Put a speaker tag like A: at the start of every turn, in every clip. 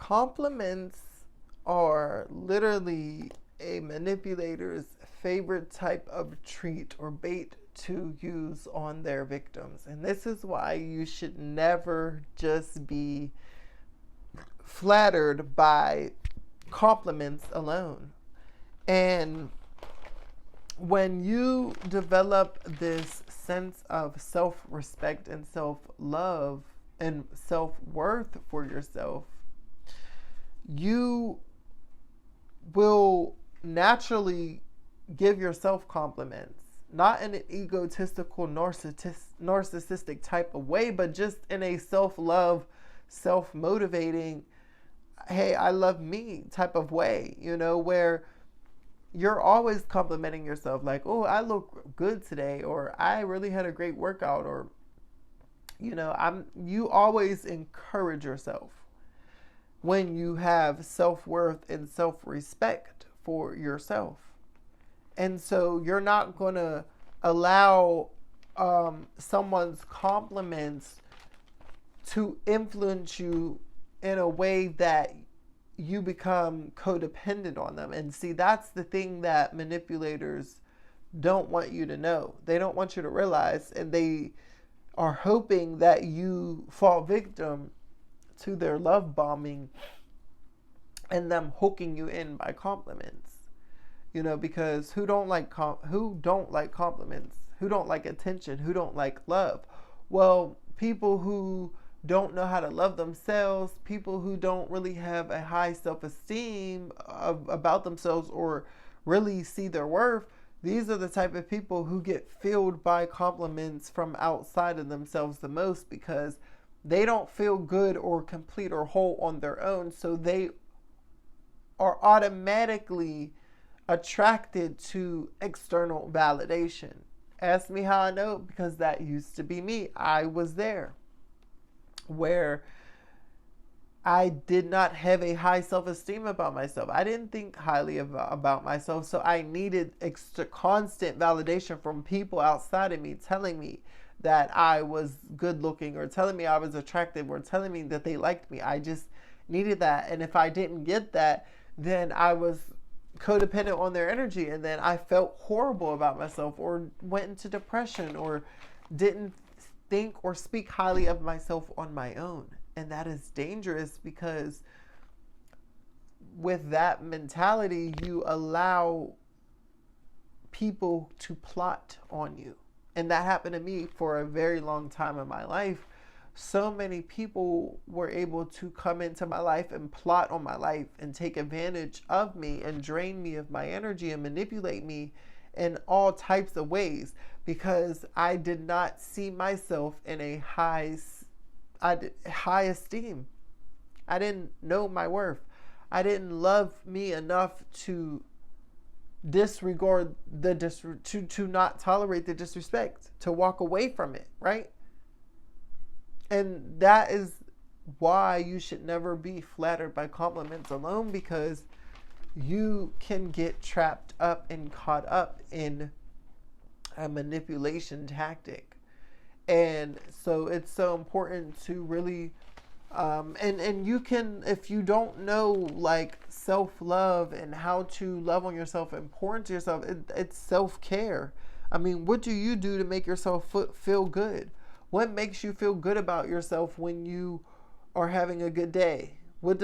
A: Compliments are literally a manipulator's favorite type of treat or bait to use on their victims. And this is why you should never just be flattered by compliments alone. And when you develop this sense of self respect and self love and self worth for yourself, you will naturally give yourself compliments, not in an egotistical, narcissistic type of way, but just in a self love, self motivating, hey, I love me type of way, where you're always complimenting yourself, like, oh, I look good today, or I really had a great workout, or you always encourage yourself when you have self-worth and self-respect for yourself. And so you're not going to allow someone's compliments to influence you in a way that you become codependent on them. And see, that's the thing that manipulators don't want you to know. They don't want you to realize, and they are hoping that you fall victim to their love bombing and them hooking you in by compliments. Because who don't like compliments? Who don't like attention? Who don't like love? Well, people who don't know how to love themselves, people who don't really have a high self-esteem about themselves or really see their worth, these are the type of people who get filled by compliments from outside of themselves the most, because they don't feel good or complete or whole on their own. So they are automatically attracted to external validation. Ask me how I know, because that used to be me. I was there, where I did not have a high self-esteem about myself. I didn't think highly about myself. So I needed constant validation from people outside of me telling me that I was good looking, or telling me I was attractive, or telling me that they liked me. I just needed that. And if I didn't get that, then I was codependent on their energy. And then I felt horrible about myself, or went into depression, or didn't think or speak highly of myself on my own. And that is dangerous, because with that mentality, you allow people to plot on you. And that happened to me for a very long time in my life. So many people were able to come into my life and plot on my life and take advantage of me and drain me of my energy and manipulate me in all types of ways, because I did not see myself in a high esteem. I didn't know my worth. I didn't love me enough to disregard to not tolerate the disrespect, to walk away from it, right? And that is why you should never be flattered by compliments alone, because you can get trapped up and caught up in a manipulation tactic. And so it's so important to really and you can, if you don't know like self-love and how to love on yourself and pour into yourself, it's self-care. I mean, what do you do to make yourself feel good? What makes you feel good about yourself when you are having a good day? When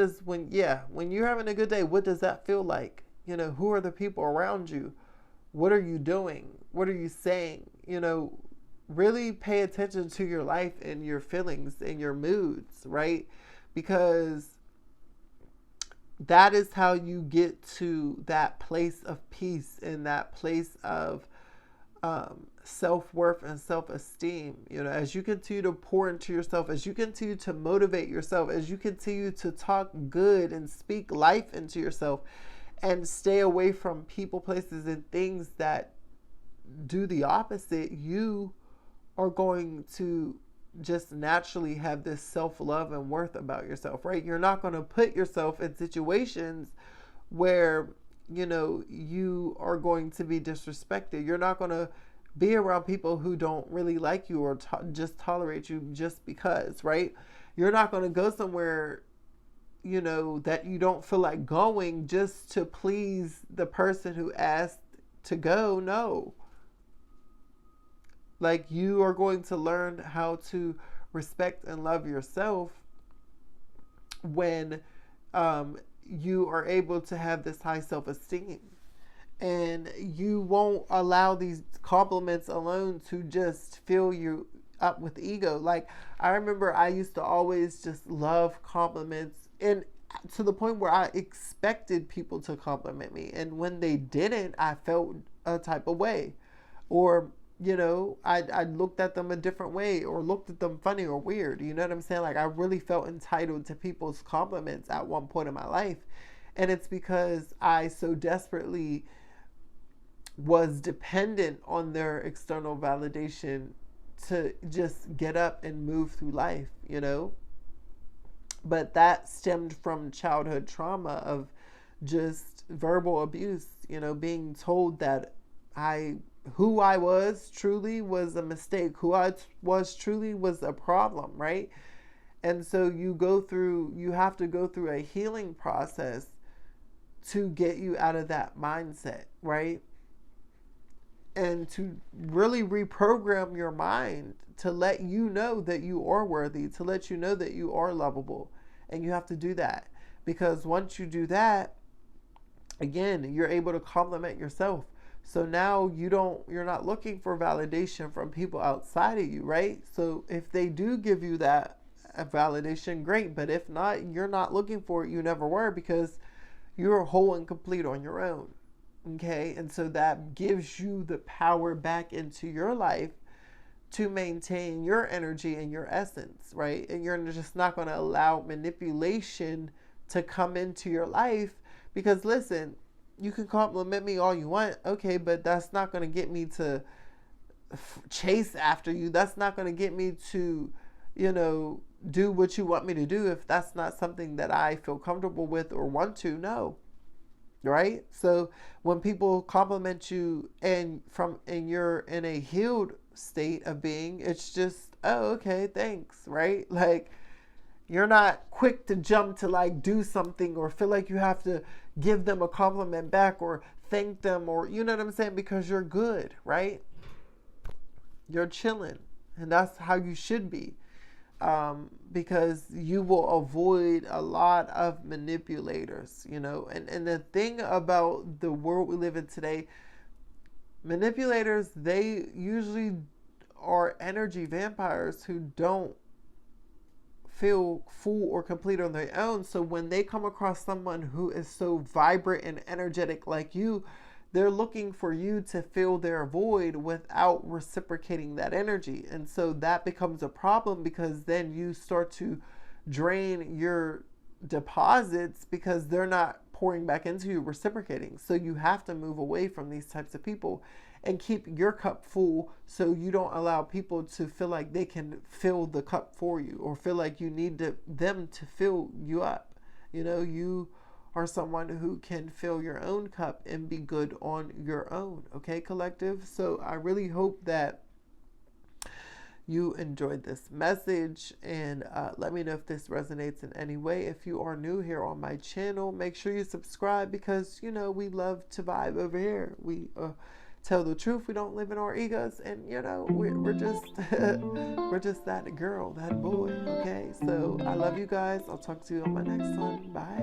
A: you're having a good day, what does that feel like? Who are the people around you? What are you doing? What are you saying? Really pay attention to your life and your feelings and your moods, right? Because that is how you get to that place of peace and that place of self-worth and self-esteem. As you continue to pour into yourself, as you continue to motivate yourself, as you continue to talk good and speak life into yourself, and stay away from people, places, and things that do the opposite, you are going to just naturally have this self-love and worth about yourself, right? You're not going to put yourself in situations where, you are going to be disrespected. You're not going to be around people who don't really like you or just tolerate you just because, right? You're not going to go somewhere that you don't feel like going just to please the person who asked to go. No. Like, you are going to learn how to respect and love yourself when you are able to have this high self-esteem. And you won't allow these compliments alone to just fill you up with ego. Like, I remember I used to always just love compliments, and to the point where I expected people to compliment me. And when they didn't, I felt a type of way. Or, I looked at them a different way, or looked at them funny or weird. You know what I'm saying? Like, I really felt entitled to people's compliments at one point in my life. And it's because I so desperately was dependent on their external validation to just get up and move through life, But that stemmed from childhood trauma of just verbal abuse, being told that who I was truly was a mistake. Who I was truly was a problem, right? And so you have to go through a healing process to get you out of that mindset, right? And to really reprogram your mind to let you know that you are worthy, to let you know that you are lovable. And you have to do that. Because once you do that, again, you're able to compliment yourself. So now you're not looking for validation from people outside of you, right? So if they do give you that validation, great. But if not, you're not looking for it. You never were, because you're whole and complete on your own. Okay, and so that gives you the power back into your life to maintain your energy and your essence, right? And you're just not going to allow manipulation to come into your life, because listen, you can compliment me all you want, okay, but that's not going to get me to chase after you. That's not going to get me to, do what you want me to do if that's not something that I feel comfortable with or want to. No. Right? So when people compliment you and you're in a healed state of being, it's just, oh, okay, thanks, right? Like, you're not quick to jump to like do something or feel like you have to give them a compliment back or thank them, or you know what I'm saying, because you're good, right? You're chilling, and that's how you should be. Because you will avoid a lot of manipulators, and the thing about the world we live in today, manipulators, they usually are energy vampires who don't feel full or complete on their own. So when they come across someone who is so vibrant and energetic like you, they're looking for you to fill their void without reciprocating that energy. And so that becomes a problem, because then you start to drain your deposits because they're not pouring back into you, reciprocating. So you have to move away from these types of people and keep your cup full, so you don't allow people to feel like they can fill the cup for you, or feel like you need them to fill you up. You are someone who can fill your own cup and be good on your own. Okay, collective? So I really hope that you enjoyed this message, and let me know if this resonates in any way. If you are new here on my channel, make sure you subscribe, because we love to vibe over here. We tell the truth. We don't live in our egos, and we're just we're just that girl, that boy. Okay, so I love you guys. I'll talk to you on my next one. Bye.